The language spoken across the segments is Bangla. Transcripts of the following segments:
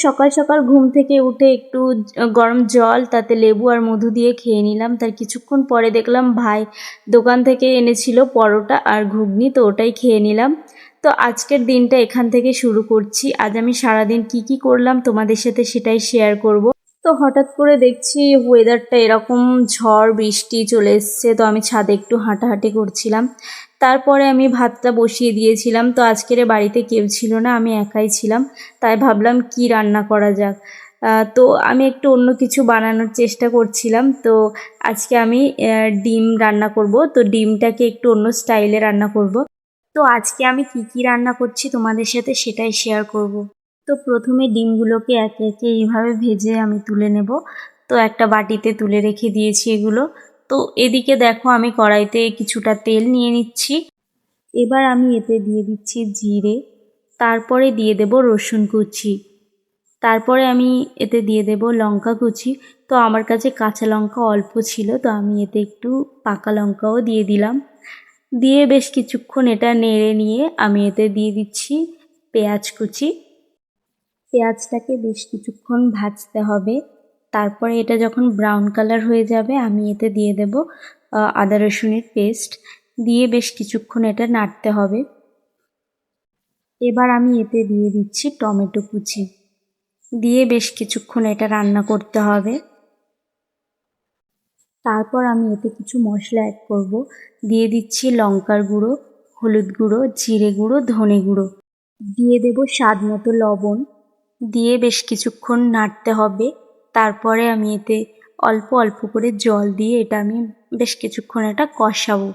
সকাল সকাল ঘুম থেকে উঠে একটু গরম জল তাতে লেবু আর মধু দিয়ে খেয়ে নিলাম। তার কিছুক্ষণ পরে দেখলাম ভাই দোকান থেকে এনেছিল পরোটা আর ঘুগনি, তো ওটাই খেয়ে নিলাম। তো আজকের দিনটা এখান থেকে শুরু করছি। আজ আমি সারাদিন কি করলাম তোমাদের সাথে সেটাই শেয়ার করব। তো হঠাৎ করে দেখছি ওয়েদারটা এরকম, ঝড় বৃষ্টি চলে এসছে। তো আমি ছাদে একটু হাঁটাহাঁটি করছিলাম। তারপরে আমি ভাতটা বসিয়ে দিয়েছিলাম। তো আজকের বাড়িতে কেউ ছিল না, আমি একাই ছিলাম। তাই ভাবলাম কি রান্না করা যাক। তো আমি একটু অন্য কিছু বানানোর চেষ্টা করছিলাম। তো আজকে আমি ডিম রান্না করব। তো ডিমটাকে একটু অন্য স্টাইলে রান্না করব। তো আজকে আমি কি রান্না করছি তোমাদের সাথে সেটাই শেয়ার করব। তো প্রথমে ডিমগুলোকে একে একে এইভাবে ভেজে আমি তুলে নেব। তো একটা বাটিতে তুলে রেখে দিয়েছি এগুলো। তো এদিকে দেখো আমি কড়াইতে কিছুটা তেল নিয়ে নিচ্ছি। এবার আমি এতে দিয়ে দিচ্ছি জিরে, তারপরে দিয়ে দেব রসুন কুচি, তারপরে আমি এতে দিয়ে দেব লঙ্কা কুচি। তো আমার কাছে কাঁচা লঙ্কা অল্প ছিল, তো আমি এতে একটু পাকা লঙ্কাও দিয়ে দিলাম। দিয়ে বেশ কিছুক্ষণ এটা নেড়ে নিয়ে আমি এতে দিয়ে দিচ্ছি পেঁয়াজ কুচি। পেঁয়াজটাকে বেশ কিছুক্ষণ ভাজতে হবে। তারপরে এটা যখন ব্রাউন কালার হয়ে যাবে আমি এতে দিয়ে দেব আদা রসুনের পেস্ট। দিয়ে বেশ কিছুক্ষণ এটা নাড়তে হবে। এবার আমি এতে দিয়ে দিচ্ছি টমেটো কুচি। দিয়ে বেশ কিছুক্ষণ এটা রান্না করতে হবে। তারপর আমি এতে কিছু মশলা অ্যাড করব। দিয়ে দিচ্ছি লঙ্কার গুঁড়ো, হলুদ গুঁড়ো, জিরে গুঁড়ো, ধনে গুঁড়ো। দিয়ে দেব স্বাদ মতো লবণ। দিয়ে বেশ কিছুক্ষণ নাড়তে হবে। তারপরে আমি এতে অল্প অল্প করে জল দিয়ে এটা আমি বেশ কিছুক্ষণ এটা কষাবো।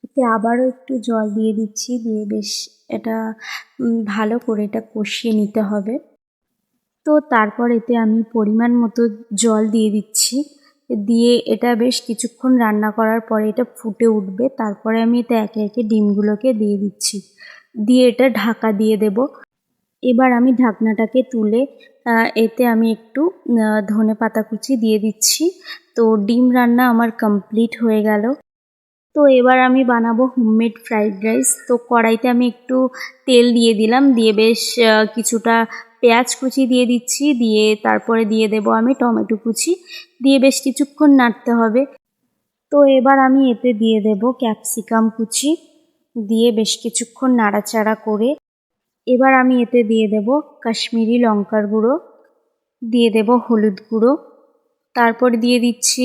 এতে আবারও একটু জল দিয়ে দিচ্ছি। দিয়ে বেশ এটা ভালো করে এটা কষিয়ে নিতে হবে। তো তারপর এতে আমি পরিমাণ মতো জল দিয়ে দিচ্ছি। দিয়ে এটা বেশ কিছুক্ষণ রান্না করার পরে এটা ফুটে উঠবে। তারপরে আমি এতে একে একে ডিমগুলোকে দিয়ে দিচ্ছি। দিয়ে এটা ঢাকা দিয়ে দেব। এবার আমি ঢাকনাটাকে তুলে এতে আমি একটু ধনেপাতা কুচি দিয়ে দিচ্ছি। তো ডিম রান্না আমার কমপ্লিট হয়ে গেল। তো এবার আমি বানাবো হোমমেড ফ্রাইড রাইস। তো কড়াইতে আমি একটু তেল দিয়ে দিলাম। দিয়ে বেশ কিছুটা পেঁয়াজ কুচি দিয়ে দিচ্ছি। দিয়ে তারপরে দিয়ে দেব আমি টমেটো কুচি। দিয়ে বেশ কিছুক্ষণ নাড়তে হবে। তো এবার আমি এতে দিয়ে দেব ক্যাপসিকাম কুচি। দিয়ে বেশ কিছুক্ষণ নাড়াচাড়া করে এবার আমি এতে দিয়ে দেব কাশ্মীরি লঙ্কার গুঁড়ো, দিয়ে দেব হলুদ গুঁড়ো, তারপর দিয়ে দিচ্ছি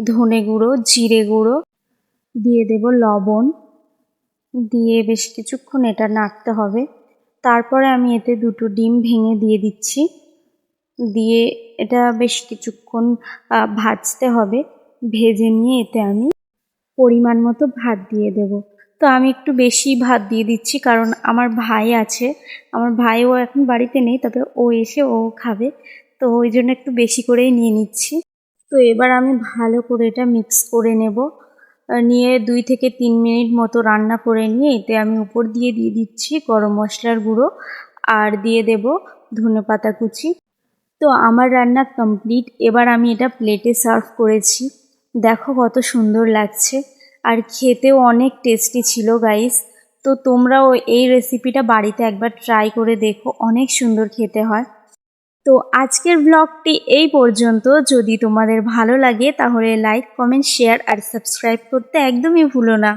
ধনে গুঁড়ো, জিরে গুঁড়ো, দিয়ে দেব লবণ। দিয়ে বেশ কিছুক্ষণ এটা নাড়তে হবে। তারপরে আমি এতে দুটো ডিম ভেঙে দিয়ে দিচ্ছি। দিয়ে এটা বেশ কিছুক্ষণ ভাজতে হবে। ভেজে নিয়ে এতে আমি পরিমাণ মতো ভাত দিয়ে দেব। তো আমি একটু বেশি ভাত দিয়ে দিচ্ছি, কারণ আমার ভাই আছে। আমার ভাইও এখন বাড়িতে নেই, তবে ও এসে ও খাবে। তো ওই জন্য একটু বেশি করেই নিয়ে নিচ্ছি। তো এবার আমি ভালো করে এটা মিক্স করে নেব। নিয়ে 2 থেকে 3 মিনিট মতো রান্না করে নিয়ে এতে আমি উপর দিয়ে দিচ্ছি গরম মশলার গুঁড়ো আর দিয়ে দেব ধনেপাতা কুচি। তো আমার রান্না কমপ্লিট। এবার আমি এটা প্লেটে সার্ভ করেছি। দেখো কত সুন্দর লাগছে, আর খেতেও অনেক টেস্টি ছিল গাইস। তো তোমরাও এই রেসিপিটা বাড়িতে একবার ট্রাই করে দেখো, অনেক সুন্দর খেতে হয়। তো আজকের ব্লগটি এই পর্যন্ত। যদি তোমাদের ভালো লাগে তাহলে লাইক, কমেন্ট, শেয়ার আর সাবস্ক্রাইব করতে একদমই ভুলো না।